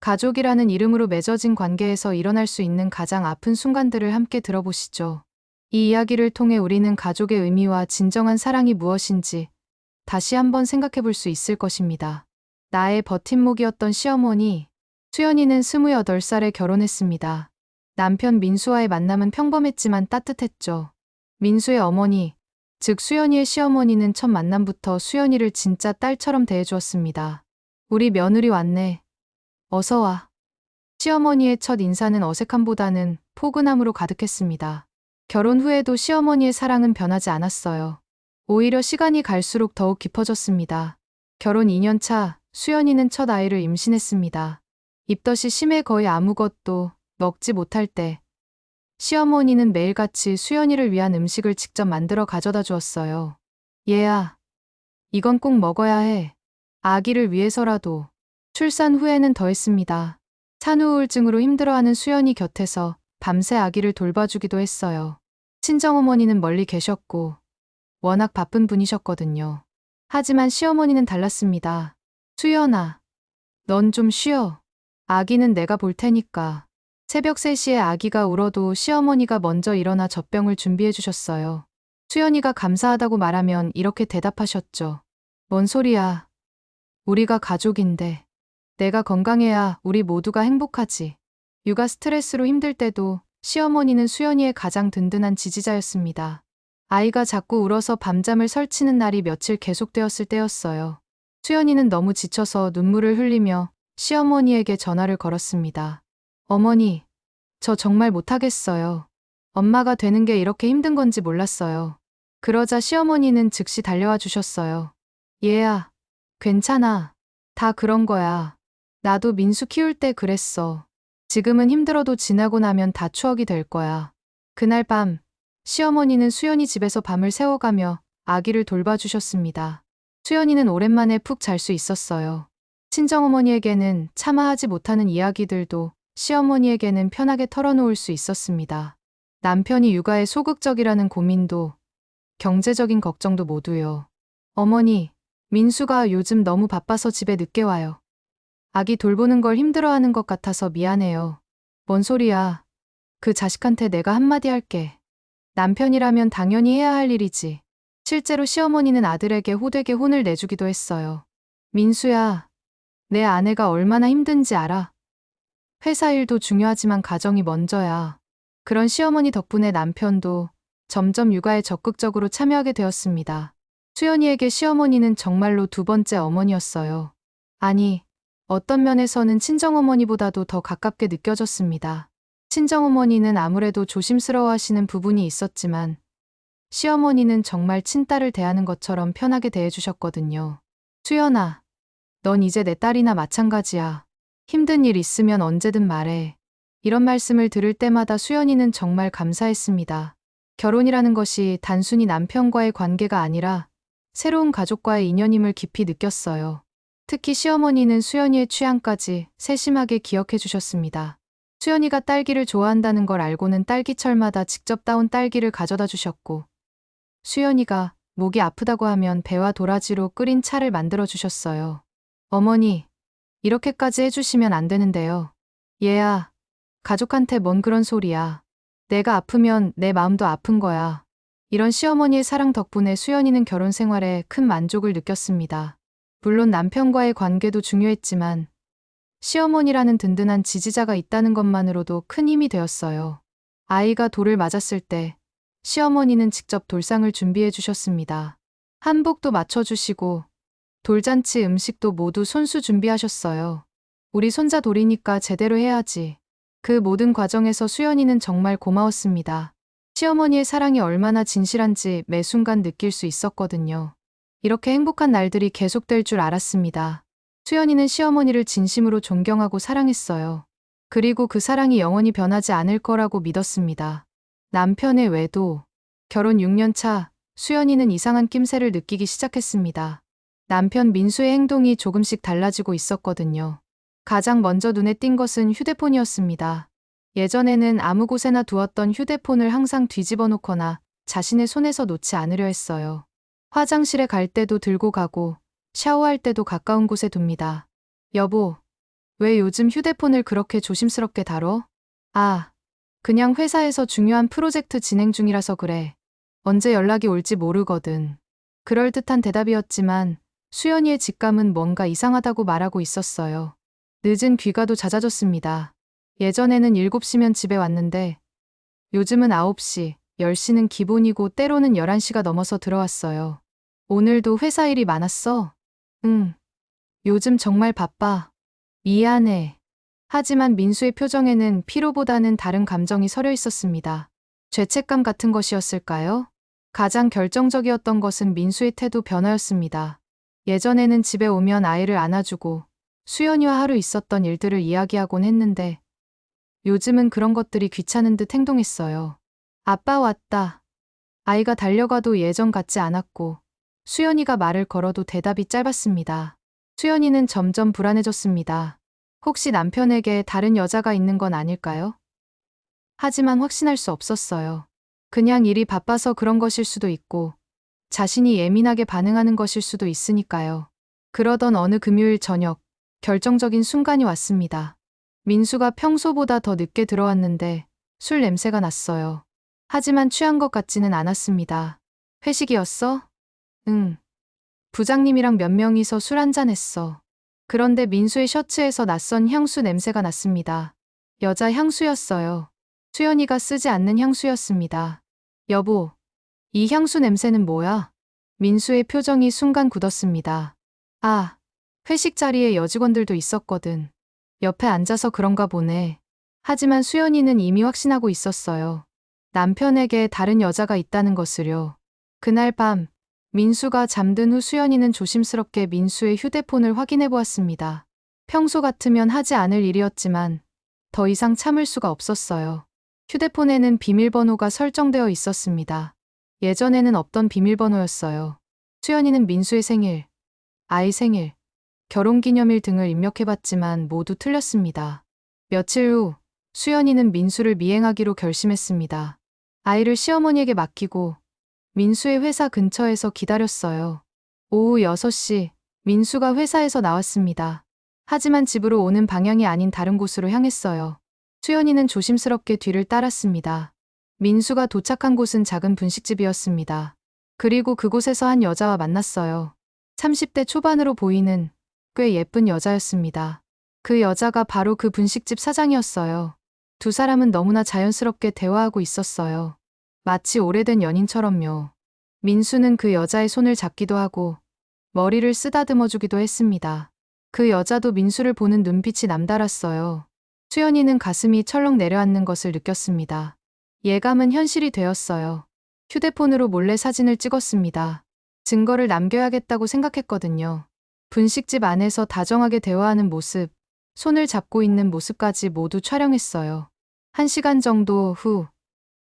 가족이라는 이름으로 맺어진 관계에서 일어날 수 있는 가장 아픈 순간들을 함께 들어보시죠. 이 이야기를 통해 우리는 가족의 의미와 진정한 사랑이 무엇인지 다시 한번 생각해 볼 수 있을 것입니다. 나의 버팀목이었던 시어머니, 수연이는 28살에 결혼했습니다. 남편 민수와의 만남은 평범했지만 따뜻했죠. 민수의 어머니, 즉 수연이의 시어머니는 첫 만남부터 수연이를 진짜 딸처럼 대해주었습니다. 우리 며느리 왔네. 어서 와. 시어머니의 첫 인사는 어색함보다는 포근함으로 가득했습니다. 결혼 후에도 시어머니의 사랑은 변하지 않았어요. 오히려 시간이 갈수록 더욱 깊어졌습니다. 결혼 2년 차, 수연이는 첫 아이를 임신했습니다. 입덧이 심해 거의 아무것도 먹지 못할 때, 시어머니는 매일같이 수연이를 위한 음식을 직접 만들어 가져다 주었어요. 얘야, 이건 꼭 먹어야 해. 아기를 위해서라도. 출산 후에는 더했습니다. 산후 우울증으로 힘들어하는 수연이 곁에서 밤새 아기를 돌봐주기도 했어요. 친정어머니는 멀리 계셨고 워낙 바쁜 분이셨거든요. 하지만 시어머니는 달랐습니다. 수연아, 넌 좀 쉬어. 아기는 내가 볼 테니까. 새벽 3시에 아기가 울어도 시어머니가 먼저 일어나 젖병을 준비해 주셨어요. 수연이가 감사하다고 말하면 이렇게 대답하셨죠. 뭔 소리야. 우리가 가족인데. 내가 건강해야 우리 모두가 행복하지. 육아 스트레스로 힘들 때도 시어머니는 수연이의 가장 든든한 지지자였습니다. 아이가 자꾸 울어서 밤잠을 설치는 날이 며칠 계속되었을 때였어요. 수연이는 너무 지쳐서 눈물을 흘리며 시어머니에게 전화를 걸었습니다. 어머니, 저 정말 못하겠어요. 엄마가 되는 게 이렇게 힘든 건지 몰랐어요. 그러자 시어머니는 즉시 달려와 주셨어요. 얘야, 괜찮아. 다 그런 거야. 나도 민수 키울 때 그랬어. 지금은 힘들어도 지나고 나면 다 추억이 될 거야. 그날 밤, 시어머니는 수연이 집에서 밤을 새워가며 아기를 돌봐주셨습니다. 수연이는 오랜만에 푹 잘 수 있었어요. 친정어머니에게는 차마 하지 못하는 이야기들도 시어머니에게는 편하게 털어놓을 수 있었습니다. 남편이 육아에 소극적이라는 고민도 경제적인 걱정도 모두요. 어머니, 민수가 요즘 너무 바빠서 집에 늦게 와요. 아기 돌보는 걸 힘들어하는 것 같아서 미안해요. 뭔 소리야. 그 자식한테 내가 한마디 할게. 남편이라면 당연히 해야 할 일이지. 실제로 시어머니는 아들에게 호되게 혼을 내주기도 했어요. 민수야, 내 아내가 얼마나 힘든지 알아? 회사 일도 중요하지만 가정이 먼저야. 그런 시어머니 덕분에 남편도 점점 육아에 적극적으로 참여하게 되었습니다. 수연이에게 시어머니는 정말로 두 번째 어머니였어요. 아니, 어떤 면에서는 친정어머니보다도 더 가깝게 느껴졌습니다. 친정어머니는 아무래도 조심스러워하시는 부분이 있었지만 시어머니는 정말 친딸을 대하는 것처럼 편하게 대해주셨거든요. 수연아, 넌 이제 내 딸이나 마찬가지야. 힘든 일 있으면 언제든 말해. 이런 말씀을 들을 때마다 수연이는 정말 감사했습니다. 결혼이라는 것이 단순히 남편과의 관계가 아니라 새로운 가족과의 인연임을 깊이 느꼈어요. 특히 시어머니는 수연이의 취향까지 세심하게 기억해 주셨습니다. 수연이가 딸기를 좋아한다는 걸 알고는 딸기철마다 직접 따온 딸기를 가져다 주셨고, 수연이가 목이 아프다고 하면 배와 도라지로 끓인 차를 만들어 주셨어요. 어머니, 이렇게까지 해주시면 안 되는데요. 얘야, 가족한테 뭔 그런 소리야. 내가 아프면 내 마음도 아픈 거야. 이런 시어머니의 사랑 덕분에 수연이는 결혼 생활에 큰 만족을 느꼈습니다. 물론 남편과의 관계도 중요했지만 시어머니라는 든든한 지지자가 있다는 것만으로도 큰 힘이 되었어요. 아이가 돌을 맞았을 때 시어머니는 직접 돌상을 준비해 주셨습니다. 한복도 맞춰주시고 돌잔치 음식도 모두 손수 준비하셨어요. 우리 손자 돌이니까 제대로 해야지. 그 모든 과정에서 수연이는 정말 고마웠습니다. 시어머니의 사랑이 얼마나 진실한지 매 순간 느낄 수 있었거든요. 이렇게 행복한 날들이 계속될 줄 알았습니다. 수연이는 시어머니를 진심으로 존경하고 사랑했어요. 그리고 그 사랑이 영원히 변하지 않을 거라고 믿었습니다. 남편의 외도. 결혼 6년 차, 수연이는 이상한 낌새를 느끼기 시작했습니다. 남편 민수의 행동이 조금씩 달라지고 있었거든요. 가장 먼저 눈에 띈 것은 휴대폰이었습니다. 예전에는 아무 곳에나 두었던 휴대폰을 항상 뒤집어 놓거나 자신의 손에서 놓지 않으려 했어요. 화장실에 갈 때도 들고 가고 샤워할 때도 가까운 곳에 둡니다. 여보, 왜 요즘 휴대폰을 그렇게 조심스럽게 다뤄? 아, 그냥 회사에서 중요한 프로젝트 진행 중이라서 그래. 언제 연락이 올지 모르거든. 그럴듯한 대답이었지만 수연이의 직감은 뭔가 이상하다고 말하고 있었어요. 늦은 귀가도 잦아졌습니다. 예전에는 7시면 집에 왔는데 요즘은 9시, 10시는 기본이고 때로는 11시가 넘어서 들어왔어요. 오늘도 회사 일이 많았어? 응. 요즘 정말 바빠. 미안해. 하지만 민수의 표정에는 피로보다는 다른 감정이 서려 있었습니다. 죄책감 같은 것이었을까요? 가장 결정적이었던 것은 민수의 태도 변화였습니다. 예전에는 집에 오면 아이를 안아주고 수연이와 하루 있었던 일들을 이야기하곤 했는데 요즘은 그런 것들이 귀찮은 듯 행동했어요. 아빠 왔다. 아이가 달려가도 예전 같지 않았고 수연이가 말을 걸어도 대답이 짧았습니다. 수연이는 점점 불안해졌습니다. 혹시 남편에게 다른 여자가 있는 건 아닐까요? 하지만 확신할 수 없었어요. 그냥 일이 바빠서 그런 것일 수도 있고 자신이 예민하게 반응하는 것일 수도 있으니까요. 그러던 어느 금요일 저녁 결정적인 순간이 왔습니다. 민수가 평소보다 더 늦게 들어왔는데 술 냄새가 났어요. 하지만 취한 것 같지는 않았습니다. 회식이었어? 응. 부장님이랑 몇 명이서 술 한잔 했어. 그런데 민수의 셔츠에서 낯선 향수 냄새가 났습니다. 여자 향수였어요. 수연이가 쓰지 않는 향수였습니다. 여보, 이 향수 냄새는 뭐야? 민수의 표정이 순간 굳었습니다. 아, 회식 자리에 여직원들도 있었거든. 옆에 앉아서 그런가 보네. 하지만 수연이는 이미 확신하고 있었어요. 남편에게 다른 여자가 있다는 것을요. 그날 밤, 민수가 잠든 후 수연이는 조심스럽게 민수의 휴대폰을 확인해 보았습니다. 평소 같으면 하지 않을 일이었지만 더 이상 참을 수가 없었어요. 휴대폰에는 비밀번호가 설정되어 있었습니다. 예전에는 없던 비밀번호였어요. 수연이는 민수의 생일, 아이 생일, 결혼기념일 등을 입력해봤지만 모두 틀렸습니다. 며칠 후 수연이는 민수를 미행하기로 결심했습니다. 아이를 시어머니에게 맡기고 민수의 회사 근처에서 기다렸어요. 오후 6시 민수가 회사에서 나왔습니다. 하지만 집으로 오는 방향이 아닌 다른 곳으로 향했어요. 수연이는 조심스럽게 뒤를 따랐습니다. 민수가 도착한 곳은 작은 분식집이었습니다. 그리고 그곳에서 한 여자와 만났어요. 30대 초반으로 보이는 꽤 예쁜 여자였습니다. 그 여자가 바로 그 분식집 사장이었어요. 두 사람은 너무나 자연스럽게 대화하고 있었어요. 마치 오래된 연인처럼요. 민수는 그 여자의 손을 잡기도 하고 머리를 쓰다듬어 주기도 했습니다. 그 여자도 민수를 보는 눈빛이 남달랐어요. 수연이는 가슴이 철렁 내려앉는 것을 느꼈습니다. 예감은 현실이 되었어요. 휴대폰으로 몰래 사진을 찍었습니다. 증거를 남겨야겠다고 생각했거든요. 분식집 안에서 다정하게 대화하는 모습, 손을 잡고 있는 모습까지 모두 촬영했어요. 1시간 정도 후,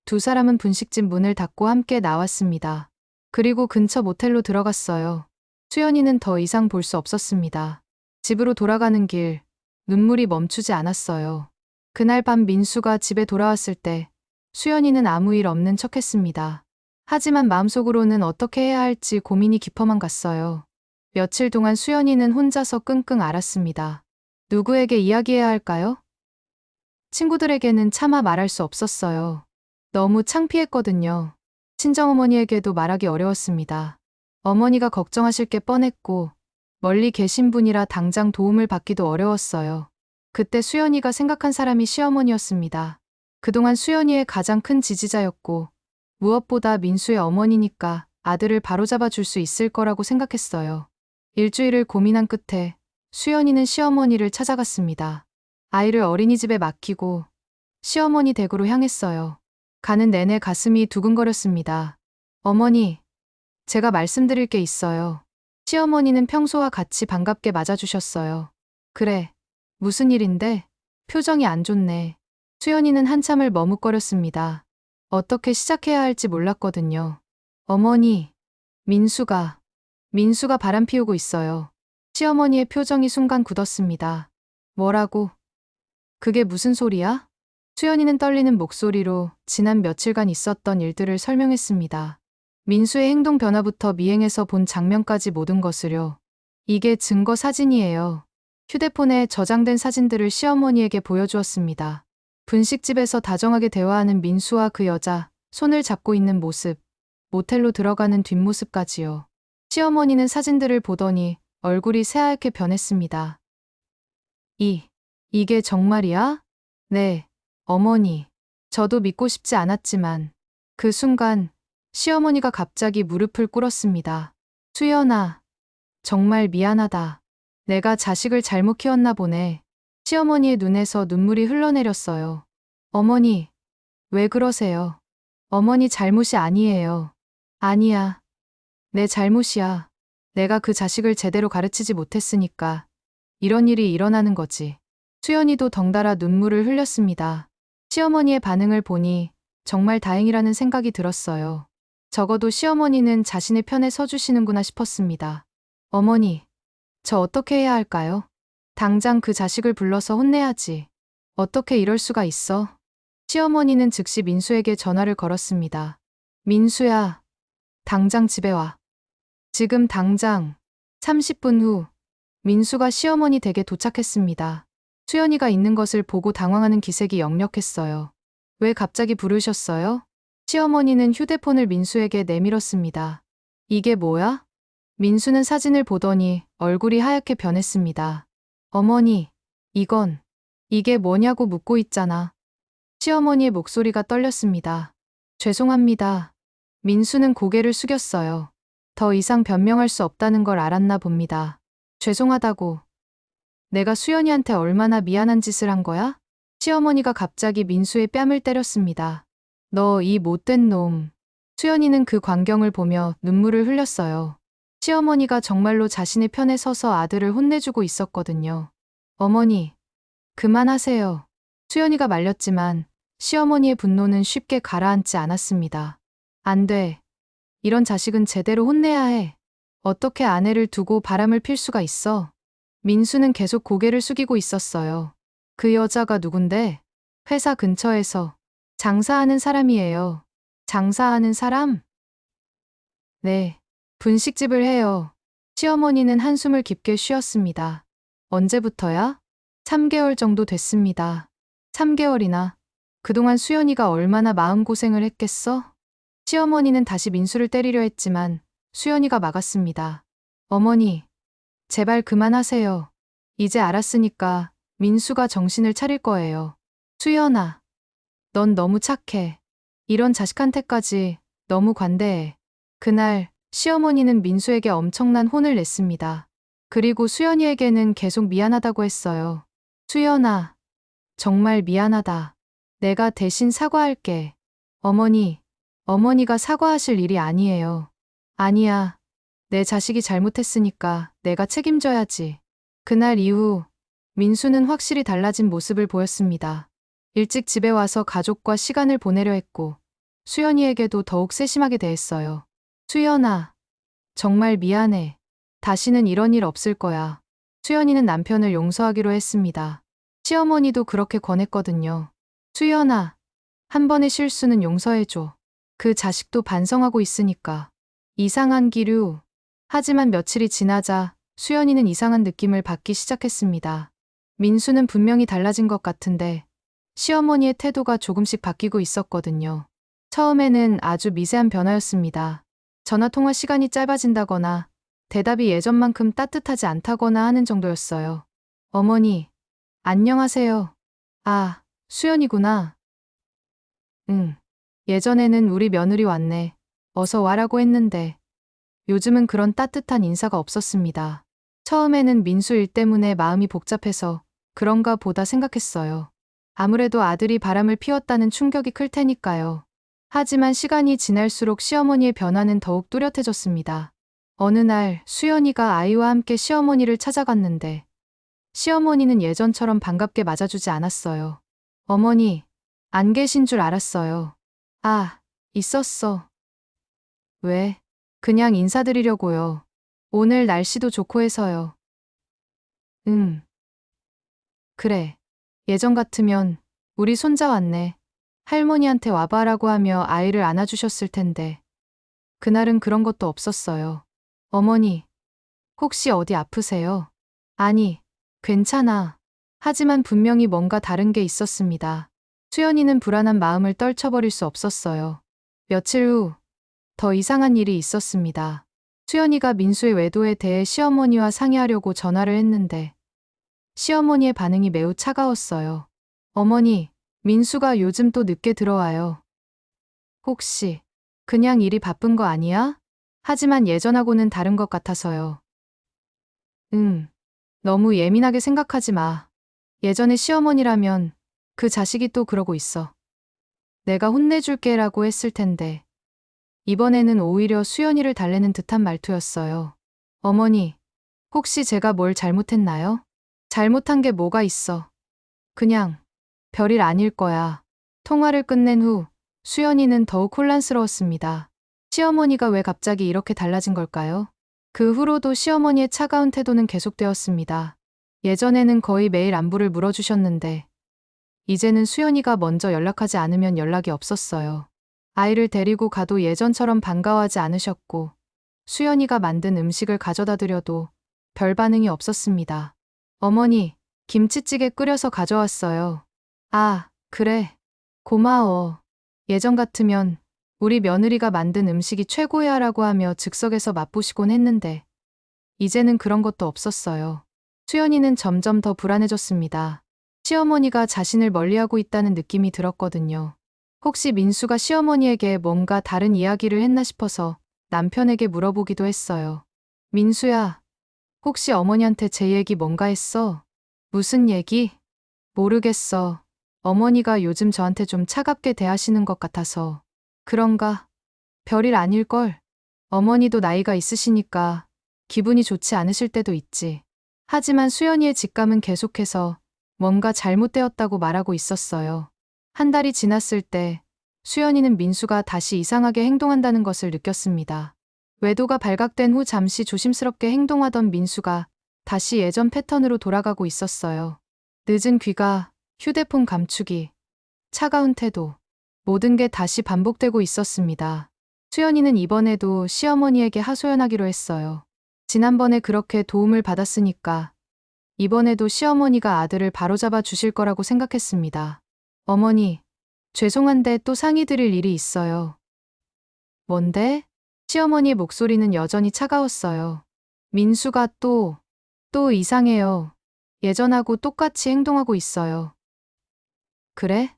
두 사람은 분식집 문을 닫고 함께 나왔습니다. 그리고 근처 모텔로 들어갔어요. 수연이는 더 이상 볼 수 없었습니다. 집으로 돌아가는 길, 눈물이 멈추지 않았어요. 그날 밤 민수가 집에 돌아왔을 때 수연이는 아무 일 없는 척했습니다. 하지만 마음속으로는 어떻게 해야 할지 고민이 깊어만 갔어요. 며칠 동안 수연이는 혼자서 끙끙 앓았습니다. 누구에게 이야기해야 할까요? 친구들에게는 차마 말할 수 없었어요. 너무 창피했거든요. 친정어머니에게도 말하기 어려웠습니다. 어머니가 걱정하실 게 뻔했고 멀리 계신 분이라 당장 도움을 받기도 어려웠어요. 그때 수연이가 생각한 사람이 시어머니였습니다. 그동안 수연이의 가장 큰 지지자였고 무엇보다 민수의 어머니니까 아들을 바로잡아 줄 수 있을 거라고 생각했어요. 일주일을 고민한 끝에 수연이는 시어머니를 찾아갔습니다. 아이를 어린이집에 맡기고 시어머니 댁으로 향했어요. 가는 내내 가슴이 두근거렸습니다. 어머니, 제가 말씀드릴 게 있어요. 시어머니는 평소와 같이 반갑게 맞아주셨어요. 그래, 무슨 일인데? 표정이 안 좋네. 수연이는 한참을 머뭇거렸습니다. 어떻게 시작해야 할지 몰랐거든요. 어머니, 민수가 바람 피우고 있어요. 시어머니의 표정이 순간 굳었습니다. 뭐라고? 그게 무슨 소리야? 수연이는 떨리는 목소리로 지난 며칠간 있었던 일들을 설명했습니다. 민수의 행동 변화부터 미행에서 본 장면까지 모든 것을요. 이게 증거 사진이에요. 휴대폰에 저장된 사진들을 시어머니에게 보여주었습니다. 분식집에서 다정하게 대화하는 민수와 그 여자, 손을 잡고 있는 모습, 모텔로 들어가는 뒷모습까지요. 시어머니는 사진들을 보더니 얼굴이 새하얗게 변했습니다. 이게 정말이야? 네, 어머니. 저도 믿고 싶지 않았지만 그 순간 시어머니가 갑자기 무릎을 꿇었습니다. 수연아, 정말 미안하다. 내가 자식을 잘못 키웠나 보네. 시어머니의 눈에서 눈물이 흘러내렸어요. 어머니, 왜 그러세요? 어머니 잘못이 아니에요. 아니야. 내 잘못이야. 내가 그 자식을 제대로 가르치지 못했으니까 이런 일이 일어나는 거지. 수연이도 덩달아 눈물을 흘렸습니다. 시어머니의 반응을 보니 정말 다행이라는 생각이 들었어요. 적어도 시어머니는 자신의 편에 서주시는구나 싶었습니다. 어머니, 저 어떻게 해야 할까요? 당장 그 자식을 불러서 혼내야지. 어떻게 이럴 수가 있어? 시어머니는 즉시 민수에게 전화를 걸었습니다. 민수야, 당장 집에 와. 지금 당장. 30분 후, 민수가 시어머니 댁에 도착했습니다. 수연이가 있는 것을 보고 당황하는 기색이 역력했어요. 왜 갑자기 부르셨어요? 시어머니는 휴대폰을 민수에게 내밀었습니다. 이게 뭐야? 민수는 사진을 보더니 얼굴이 하얗게 변했습니다. 어머니, 이게 뭐냐고 묻고 있잖아. 시어머니의 목소리가 떨렸습니다. 죄송합니다. 민수는 고개를 숙였어요. 더 이상 변명할 수 없다는 걸 알았나 봅니다. 죄송하다고. 내가 수연이한테 얼마나 미안한 짓을 한 거야? 시어머니가 갑자기 민수의 뺨을 때렸습니다. 너 이 못된 놈. 수연이는 그 광경을 보며 눈물을 흘렸어요. 시어머니가 정말로 자신의 편에 서서 아들을 혼내주고 있었거든요. 어머니, 그만하세요. 수연이가 말렸지만 시어머니의 분노는 쉽게 가라앉지 않았습니다. 안 돼. 이런 자식은 제대로 혼내야 해. 어떻게 아내를 두고 바람을 필 수가 있어? 민수는 계속 고개를 숙이고 있었어요. 그 여자가 누군데? 회사 근처에서 장사하는 사람이에요. 장사하는 사람? 네. 분식집을 해요. 시어머니는 한숨을 깊게 쉬었습니다. 언제부터야? 3개월 정도 됐습니다. 3개월이나. 그동안 수연이가 얼마나 마음고생을 했겠어? 시어머니는 다시 민수를 때리려 했지만 수연이가 막았습니다. 어머니, 제발 그만하세요. 이제 알았으니까 민수가 정신을 차릴 거예요. 수연아, 넌 너무 착해. 이런 자식한테까지 너무 관대해. 그날 시어머니는 민수에게 엄청난 혼을 냈습니다. 그리고 수연이에게는 계속 미안하다고 했어요. 수연아, 정말 미안하다. 내가 대신 사과할게. 어머니가 사과하실 일이 아니에요. 아니야. 내 자식이 잘못했으니까 내가 책임져야지. 그날 이후 민수는 확실히 달라진 모습을 보였습니다. 일찍 집에 와서 가족과 시간을 보내려 했고 수연이에게도 더욱 세심하게 대했어요. 수연아, 정말 미안해. 다시는 이런 일 없을 거야. 수연이는 남편을 용서하기로 했습니다. 시어머니도 그렇게 권했거든요. 수연아, 한 번의 실수는 용서해줘. 그 자식도 반성하고 있으니까. 이상한 기류. 하지만 며칠이 지나자 수연이는 이상한 느낌을 받기 시작했습니다. 민수는 분명히 달라진 것 같은데 시어머니의 태도가 조금씩 바뀌고 있었거든요. 처음에는 아주 미세한 변화였습니다. 전화통화 시간이 짧아진다거나 대답이 예전만큼 따뜻하지 않다거나 하는 정도였어요. 어머니, 안녕하세요. 아, 수연이구나. 응. 예전에는 우리 며느리 왔네. 어서 와라고 했는데 요즘은 그런 따뜻한 인사가 없었습니다. 처음에는 민수 일 때문에 마음이 복잡해서 그런가 보다 생각했어요. 아무래도 아들이 바람을 피웠다는 충격이 클 테니까요. 하지만 시간이 지날수록 시어머니의 변화는 더욱 뚜렷해졌습니다. 어느 날 수연이가 아이와 함께 시어머니를 찾아갔는데 시어머니는 예전처럼 반갑게 맞아주지 않았어요. 어머니, 안 계신 줄 알았어요. 아, 있었어. 왜? 그냥 인사드리려고요. 오늘 날씨도 좋고 해서요. 그래. 예전 같으면 우리 손자 왔네. 할머니한테 와봐라고 하며 아이를 안아주셨을 텐데. 그날은 그런 것도 없었어요. 어머니, 혹시 어디 아프세요? 아니, 괜찮아. 하지만 분명히 뭔가 다른 게 있었습니다. 수연이는 불안한 마음을 떨쳐버릴 수 없었어요. 며칠 후, 더 이상한 일이 있었습니다. 수연이가 민수의 외도에 대해 시어머니와 상의하려고 전화를 했는데, 시어머니의 반응이 매우 차가웠어요. 어머니, 민수가 요즘 또 늦게 들어와요. 혹시 그냥 일이 바쁜 거 아니야? 하지만 예전하고는 다른 것 같아서요. 너무 예민하게 생각하지 마. 예전에 시어머니라면 그 자식이 또 그러고 있어. 내가 혼내줄게라고 했을 텐데 이번에는 오히려 수연이를 달래는 듯한 말투였어요. 어머니, 혹시 제가 뭘 잘못했나요? 잘못한 게 뭐가 있어. 그냥 별일 아닐 거야. 통화를 끝낸 후 수연이는 더욱 혼란스러웠습니다. 시어머니가 왜 갑자기 이렇게 달라진 걸까요? 그 후로도 시어머니의 차가운 태도는 계속되었습니다. 예전에는 거의 매일 안부를 물어주셨는데 이제는 수연이가 먼저 연락하지 않으면 연락이 없었어요. 아이를 데리고 가도 예전처럼 반가워하지 않으셨고 수연이가 만든 음식을 가져다 드려도 별 반응이 없었습니다. 어머니, 김치찌개 끓여서 가져왔어요. 아, 그래. 고마워. 예전 같으면 우리 며느리가 만든 음식이 최고야 라고 하며 즉석에서 맛보시곤 했는데 이제는 그런 것도 없었어요. 수연이는 점점 더 불안해졌습니다. 시어머니가 자신을 멀리하고 있다는 느낌이 들었거든요. 혹시 민수가 시어머니에게 뭔가 다른 이야기를 했나 싶어서 남편에게 물어보기도 했어요. 민수야, 혹시 어머니한테 제 얘기 뭔가 했어? 무슨 얘기? 모르겠어. 어머니가 요즘 저한테 좀 차갑게 대하시는 것 같아서. 그런가? 별일 아닐걸? 어머니도 나이가 있으시니까 기분이 좋지 않으실 때도 있지. 하지만 수연이의 직감은 계속해서 뭔가 잘못되었다고 말하고 있었어요. 한 달이 지났을 때 수연이는 민수가 다시 이상하게 행동한다는 것을 느꼈습니다. 외도가 발각된 후 잠시 조심스럽게 행동하던 민수가 다시 예전 패턴으로 돌아가고 있었어요. 늦은 귀가, 휴대폰 감추기, 차가운 태도, 모든 게 다시 반복되고 있었습니다. 수연이는 이번에도 시어머니에게 하소연하기로 했어요. 지난번에 그렇게 도움을 받았으니까 이번에도 시어머니가 아들을 바로잡아 주실 거라고 생각했습니다. 어머니, 죄송한데 또 상의드릴 일이 있어요. 뭔데? 시어머니의 목소리는 여전히 차가웠어요. 민수가 또 이상해요. 예전하고 똑같이 행동하고 있어요. 그래?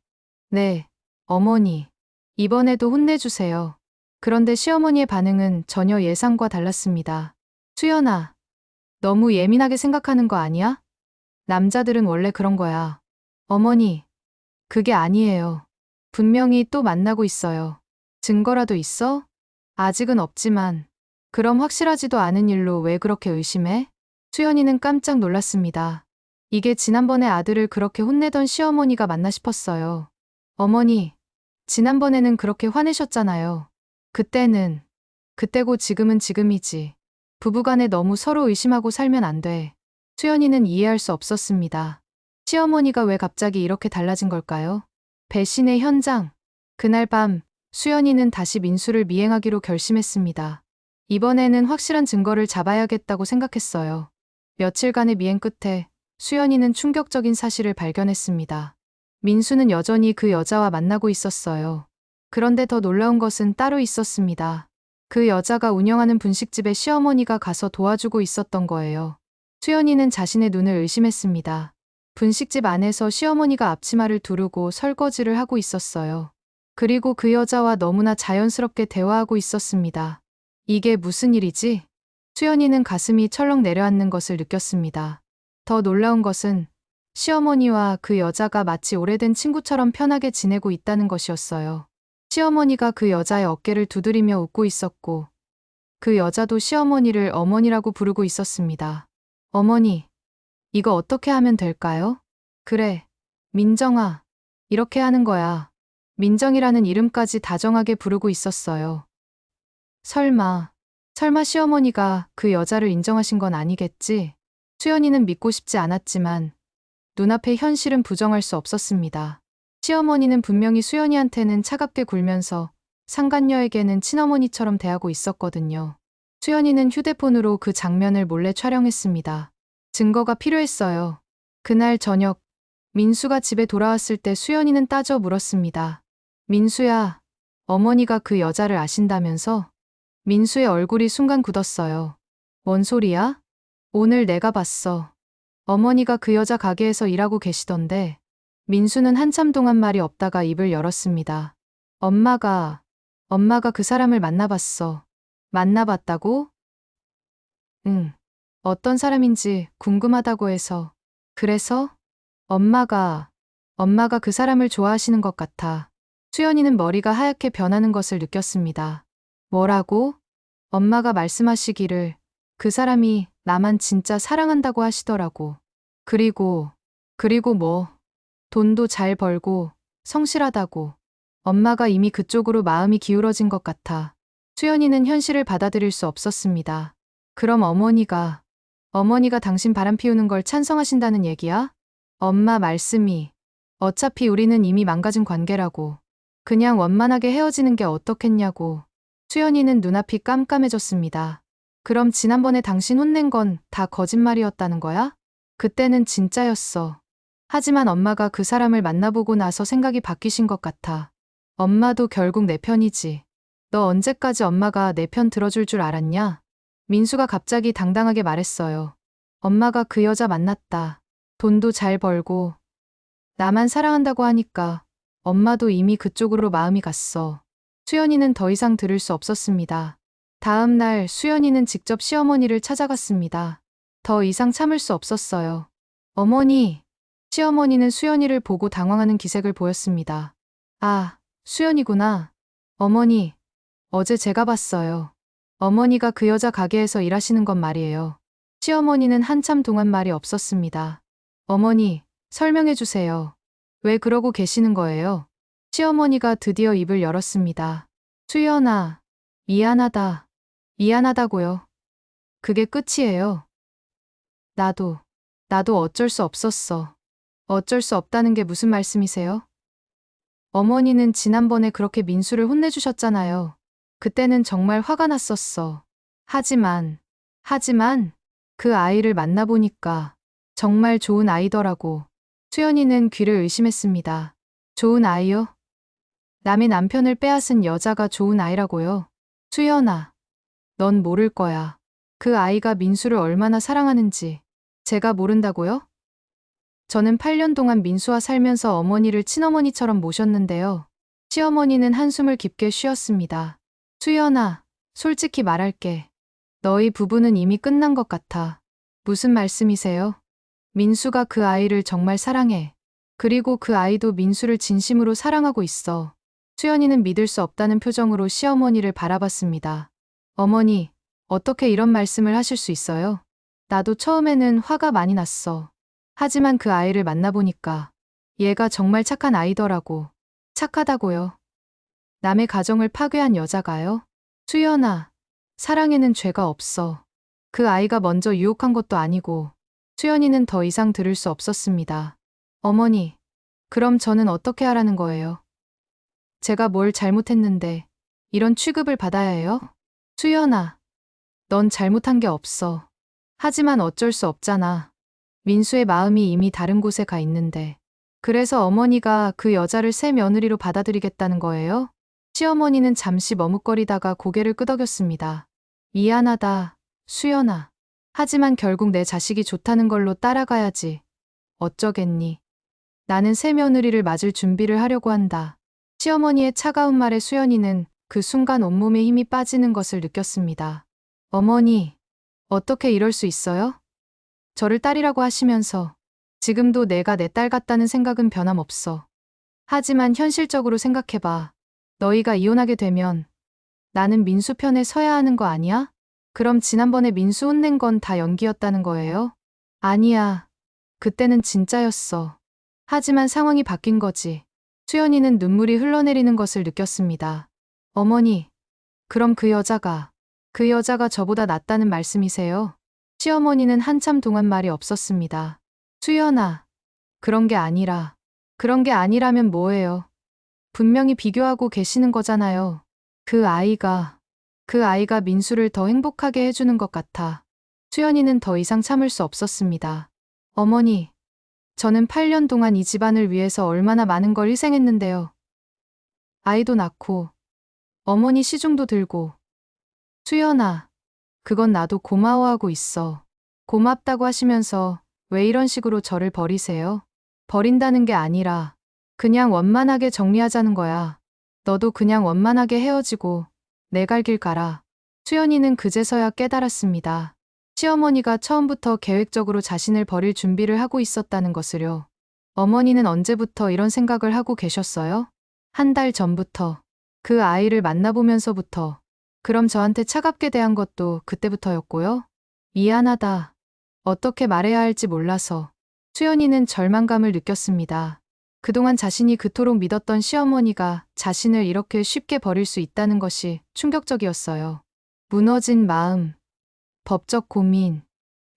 네, 어머니. 이번에도 혼내주세요. 그런데 시어머니의 반응은 전혀 예상과 달랐습니다. 수연아, 너무 예민하게 생각하는 거 아니야? 남자들은 원래 그런 거야. 어머니, 그게 아니에요. 분명히 또 만나고 있어요. 증거라도 있어? 아직은 없지만. 그럼 확실하지도 않은 일로 왜 그렇게 의심해? 수연이는 깜짝 놀랐습니다. 이게 지난번에 아들을 그렇게 혼내던 시어머니가 맞나 싶었어요. 어머니, 지난번에는 그렇게 화내셨잖아요. 그때고 지금은 지금이지. 부부간에 너무 서로 의심하고 살면 안 돼. 수연이는 이해할 수 없었습니다. 시어머니가 왜 갑자기 이렇게 달라진 걸까요? 배신의 현장. 그날 밤, 수연이는 다시 민수를 미행하기로 결심했습니다. 이번에는 확실한 증거를 잡아야겠다고 생각했어요. 며칠간의 미행 끝에 수연이는 충격적인 사실을 발견했습니다. 민수는 여전히 그 여자와 만나고 있었어요. 그런데 더 놀라운 것은 따로 있었습니다. 그 여자가 운영하는 분식집에 시어머니가 가서 도와주고 있었던 거예요. 수연이는 자신의 눈을 의심했습니다. 분식집 안에서 시어머니가 앞치마를 두르고 설거지를 하고 있었어요. 그리고 그 여자와 너무나 자연스럽게 대화하고 있었습니다. 이게 무슨 일이지? 수연이는 가슴이 철렁 내려앉는 것을 느꼈습니다. 더 놀라운 것은 시어머니와 그 여자가 마치 오래된 친구처럼 편하게 지내고 있다는 것이었어요. 시어머니가 그 여자의 어깨를 두드리며 웃고 있었고 그 여자도 시어머니를 어머니라고 부르고 있었습니다. 어머니, 이거 어떻게 하면 될까요? 그래, 민정아. 이렇게 하는 거야. 민정이라는 이름까지 다정하게 부르고 있었어요. 설마 시어머니가 그 여자를 인정하신 건 아니겠지? 수연이는 믿고 싶지 않았지만 눈앞의 현실은 부정할 수 없었습니다. 시어머니는 분명히 수연이한테는 차갑게 굴면서 상간녀에게는 친어머니처럼 대하고 있었거든요. 수연이는 휴대폰으로 그 장면을 몰래 촬영했습니다. 증거가 필요했어요. 그날 저녁, 민수가 집에 돌아왔을 때 수연이는 따져 물었습니다. 민수야, 어머니가 그 여자를 아신다면서? 민수의 얼굴이 순간 굳었어요. 뭔 소리야? 오늘 내가 봤어. 어머니가 그 여자 가게에서 일하고 계시던데. 민수는 한참 동안 말이 없다가 입을 열었습니다. 엄마가 그 사람을 만나봤어. 만나봤다고? 응. 어떤 사람인지 궁금하다고 해서. 그래서? 엄마가 그 사람을 좋아하시는 것 같아. 수연이는 머리가 하얗게 변하는 것을 느꼈습니다. 뭐라고? 엄마가 말씀하시기를 그 사람이 나만 진짜 사랑한다고 하시더라고. 그리고 뭐? 돈도 잘 벌고 성실하다고. 엄마가 이미 그쪽으로 마음이 기울어진 것 같아. 수연이는 현실을 받아들일 수 없었습니다. 그럼 어머니가 당신 바람 피우는 걸 찬성하신다는 얘기야? 엄마 말씀이 어차피 우리는 이미 망가진 관계라고. 그냥 원만하게 헤어지는 게 어떻겠냐고. 수연이는 눈앞이 깜깜해졌습니다. 그럼 지난번에 당신 혼낸 건 다 거짓말이었다는 거야? 그때는 진짜였어. 하지만 엄마가 그 사람을 만나보고 나서 생각이 바뀌신 것 같아. 엄마도 결국 내 편이지. 너 언제까지 엄마가 내 편 들어줄 줄 알았냐? 민수가 갑자기 당당하게 말했어요. 엄마가 그 여자 만났다. 돈도 잘 벌고 나만 사랑한다고 하니까 엄마도 이미 그쪽으로 마음이 갔어. 수연이는 더 이상 들을 수 없었습니다. 다음 날 수연이는 직접 시어머니를 찾아갔습니다. 더 이상 참을 수 없었어요. 어머니, 시어머니는 수연이를 보고 당황하는 기색을 보였습니다. 아, 수연이구나. 어머니, 어제 제가 봤어요. 어머니가 그 여자 가게에서 일하시는 건 말이에요. 시어머니는 한참 동안 말이 없었습니다. 어머니, 설명해 주세요. 왜 그러고 계시는 거예요? 시어머니가 드디어 입을 열었습니다. 수연아, 미안하다. 미안하다고요. 그게 끝이에요. 나도 어쩔 수 없었어. 어쩔 수 없다는 게 무슨 말씀이세요? 어머니는 지난번에 그렇게 민수를 혼내주셨잖아요. 그때는 정말 화가 났었어. 하지만 그 아이를 만나보니까 정말 좋은 아이더라고. 수연이는 귀를 의심했습니다. 좋은 아이요? 남의 남편을 빼앗은 여자가 좋은 아이라고요? 수연아, 넌 모를 거야. 그 아이가 민수를 얼마나 사랑하는지. 제가 모른다고요? 저는 8년 동안 민수와 살면서 어머니를 친어머니처럼 모셨는데요. 시어머니는 한숨을 깊게 쉬었습니다. 수연아, 솔직히 말할게. 너희 부부는 이미 끝난 것 같아. 무슨 말씀이세요? 민수가 그 아이를 정말 사랑해. 그리고 그 아이도 민수를 진심으로 사랑하고 있어. 수연이는 믿을 수 없다는 표정으로 시어머니를 바라봤습니다. 어머니, 어떻게 이런 말씀을 하실 수 있어요? 나도 처음에는 화가 많이 났어. 하지만 그 아이를 만나보니까 얘가 정말 착한 아이더라고. 착하다고요. 남의 가정을 파괴한 여자가요? 수연아, 사랑에는 죄가 없어. 그 아이가 먼저 유혹한 것도 아니고. 수연이는 더 이상 들을 수 없었습니다. 어머니, 그럼 저는 어떻게 하라는 거예요? 제가 뭘 잘못했는데 이런 취급을 받아야 해요? 수연아, 넌 잘못한 게 없어. 하지만 어쩔 수 없잖아. 민수의 마음이 이미 다른 곳에 가 있는데. 그래서 어머니가 그 여자를 새 며느리로 받아들이겠다는 거예요? 시어머니는 잠시 머뭇거리다가 고개를 끄덕였습니다. 미안하다, 수연아. 하지만 결국 내 자식이 좋다는 걸로 따라가야지. 어쩌겠니? 나는 새 며느리를 맞을 준비를 하려고 한다. 시어머니의 차가운 말에 수연이는 그 순간 온몸에 힘이 빠지는 것을 느꼈습니다. 어머니, 어떻게 이럴 수 있어요? 저를 딸이라고 하시면서 지금도 내가 내 딸 같다는 생각은 변함없어. 하지만 현실적으로 생각해봐. 너희가 이혼하게 되면 나는 민수 편에 서야 하는 거 아니야? 그럼 지난번에 민수 혼낸 건 다 연기였다는 거예요? 아니야. 그때는 진짜였어. 하지만 상황이 바뀐 거지. 수연이는 눈물이 흘러내리는 것을 느꼈습니다. 어머니, 그럼 그 여자가 저보다 낫다는 말씀이세요? 시어머니는 한참 동안 말이 없었습니다. 수연아, 그런 게 아니라면 뭐예요? 분명히 비교하고 계시는 거잖아요. 그 아이가 민수를 더 행복하게 해주는 것 같아. 수연이는 더 이상 참을 수 없었습니다. 어머니, 저는 8년 동안 이 집안을 위해서 얼마나 많은 걸 희생했는데요. 아이도 낳고, 어머니 시중도 들고. 수연아, 그건 나도 고마워하고 있어. 고맙다고 하시면서 왜 이런 식으로 저를 버리세요? 버린다는 게 아니라 그냥 원만하게 정리하자는 거야. 너도 그냥 원만하게 헤어지고 내 갈 길 가라. 수연이는 그제서야 깨달았습니다. 시어머니가 처음부터 계획적으로 자신을 버릴 준비를 하고 있었다는 것을요. 어머니는 언제부터 이런 생각을 하고 계셨어요? 한 달 전부터. 그 아이를 만나보면서부터. 그럼 저한테 차갑게 대한 것도 그때부터였고요? 미안하다. 어떻게 말해야 할지 몰라서. 수연이는 절망감을 느꼈습니다. 그동안 자신이 그토록 믿었던 시어머니가 자신을 이렇게 쉽게 버릴 수 있다는 것이 충격적이었어요. 무너진 마음, 법적 고민.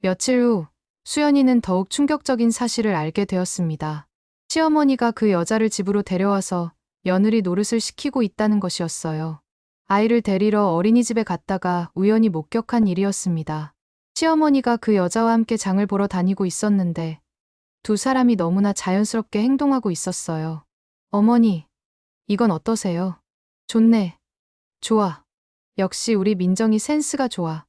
며칠 후 수연이는 더욱 충격적인 사실을 알게 되었습니다. 시어머니가 그 여자를 집으로 데려와서 며느리 노릇을 시키고 있다는 것이었어요. 아이를 데리러 어린이집에 갔다가 우연히 목격한 일이었습니다. 시어머니가 그 여자와 함께 장을 보러 다니고 있었는데 두 사람이 너무나 자연스럽게 행동하고 있었어요. 어머니, 이건 어떠세요? 좋네. 좋아. 역시 우리 민정이 센스가 좋아.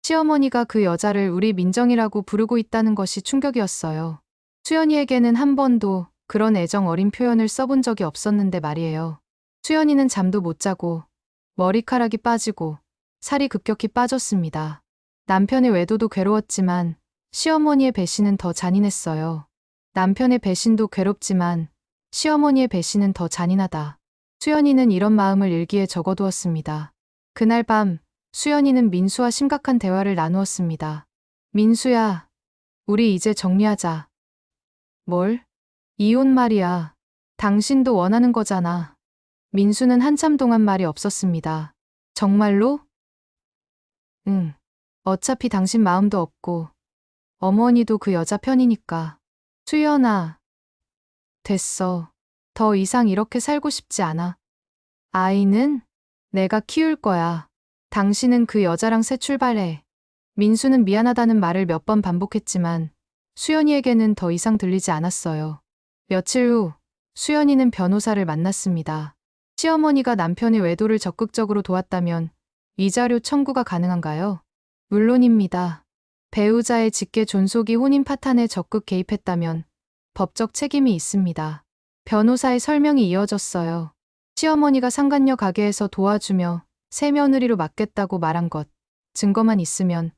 시어머니가 그 여자를 우리 민정이라고 부르고 있다는 것이 충격이었어요. 수연이에게는 한 번도 그런 애정 어린 표현을 써본 적이 없었는데 말이에요. 수연이는 잠도 못 자고 머리카락이 빠지고 살이 급격히 빠졌습니다. 남편의 외도도 괴로웠지만 시어머니의 배신은 더 잔인했어요. 남편의 배신도 괴롭지만 시어머니의 배신은 더 잔인하다. 수연이는 이런 마음을 일기에 적어두었습니다. 그날 밤 수연이는 민수와 심각한 대화를 나누었습니다. 민수야, 우리 이제 정리하자. 뭘? 이혼 말이야. 당신도 원하는 거잖아. 민수는 한참 동안 말이 없었습니다. 정말로? 응. 어차피 당신 마음도 없고 어머니도 그 여자 편이니까. 수연아. 됐어. 더 이상 이렇게 살고 싶지 않아. 아이는 내가 키울 거야. 당신은 그 여자랑 새 출발해. 민수는 미안하다는 말을 몇 번 반복했지만 수연이에게는 더 이상 들리지 않았어요. 며칠 후 수연이는 변호사를 만났습니다. 시어머니가 남편의 외도를 적극적으로 도왔다면 위자료 청구가 가능한가요? 물론입니다. 배우자의 직계 존속이 혼인 파탄에 적극 개입했다면 법적 책임이 있습니다. 변호사의 설명이 이어졌어요. 시어머니가 상간녀 가게에서 도와주며 새 며느리로 맡겠다고 말한 것, 증거만 있으면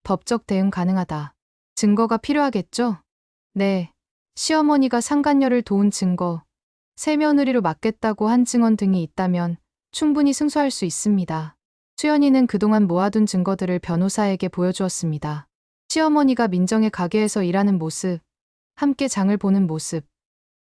법적 대응 가능하다. 증거가 필요하겠죠? 네. 시어머니가 상간녀를 도운 증거, 새 며느리로 맡겠다고 한 증언 등이 있다면 충분히 승소할 수 있습니다. 수연이는 그동안 모아둔 증거들을 변호사에게 보여주었습니다. 시어머니가 민정의 가게에서 일하는 모습, 함께 장을 보는 모습,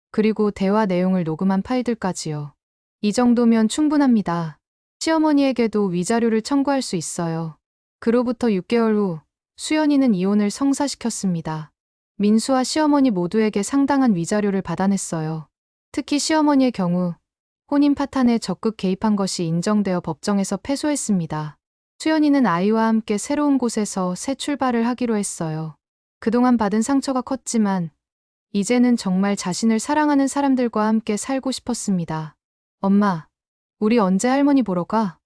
그리고 대화 내용을 녹음한 파일들까지요. 이 정도면 충분합니다. 시어머니에게도 위자료를 청구할 수 있어요. 그로부터 6개월 후 수연이는 이혼을 성사시켰습니다. 민수와 시어머니 모두에게 상당한 위자료를 받아냈어요. 특히 시어머니의 경우 혼인 파탄에 적극 개입한 것이 인정되어 법정에서 패소했습니다. 수연이는 아이와 함께 새로운 곳에서 새 출발을 하기로 했어요. 그동안 받은 상처가 컸지만 이제는 정말 자신을 사랑하는 사람들과 함께 살고 싶었습니다. 엄마, 우리 언제 할머니 보러 가?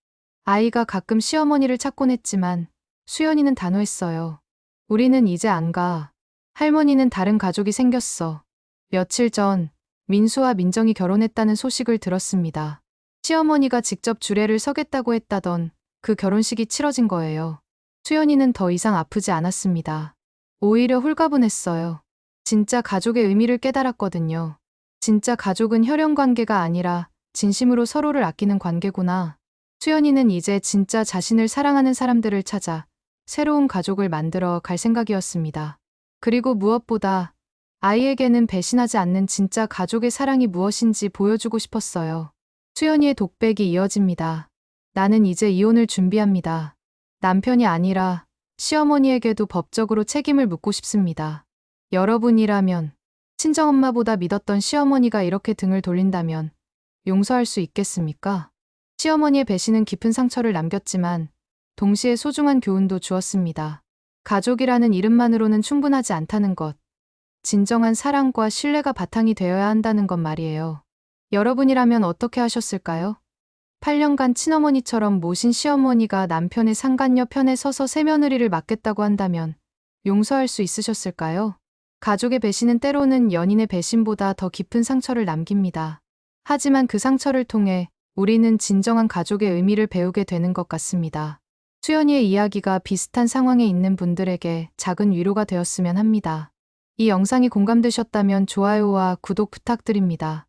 아이가 가끔 시어머니를 찾곤 했지만 수연이는 단호했어요. 우리는 이제 안 가. 할머니는 다른 가족이 생겼어. 며칠 전 민수와 민정이 결혼했다는 소식을 들었습니다. 시어머니가 직접 주례를 서겠다고 했다던 그 결혼식이 치러진 거예요. 수연이는 더 이상 아프지 않았습니다. 오히려 홀가분했어요. 진짜 가족의 의미를 깨달았거든요. 진짜 가족은 혈연 관계가 아니라 진심으로 서로를 아끼는 관계구나. 수연이는 이제 진짜 자신을 사랑하는 사람들을 찾아 새로운 가족을 만들어 갈 생각이었습니다. 그리고 무엇보다 아이에게는 배신하지 않는 진짜 가족의 사랑이 무엇인지 보여주고 싶었어요. 수연이의 독백이 이어집니다. 나는 이제 이혼을 준비합니다. 남편이 아니라 시어머니에게도 법적으로 책임을 묻고 싶습니다. 여러분이라면 친정엄마보다 믿었던 시어머니가 이렇게 등을 돌린다면 용서할 수 있겠습니까? 시어머니의 배신은 깊은 상처를 남겼지만 동시에 소중한 교훈도 주었습니다. 가족이라는 이름만으로는 충분하지 않다는 것. 진정한 사랑과 신뢰가 바탕이 되어야 한다는 것 말이에요. 여러분이라면 어떻게 하셨을까요? 8년간 친어머니처럼 모신 시어머니가 남편의 상간녀 편에 서서 세며느리를 맡겠다고 한다면 용서할 수 있으셨을까요? 가족의 배신은 때로는 연인의 배신보다 더 깊은 상처를 남깁니다. 하지만 그 상처를 통해 우리는 진정한 가족의 의미를 배우게 되는 것 같습니다. 수연이의 이야기가 비슷한 상황에 있는 분들에게 작은 위로가 되었으면 합니다. 이 영상이 공감되셨다면 좋아요와 구독 부탁드립니다.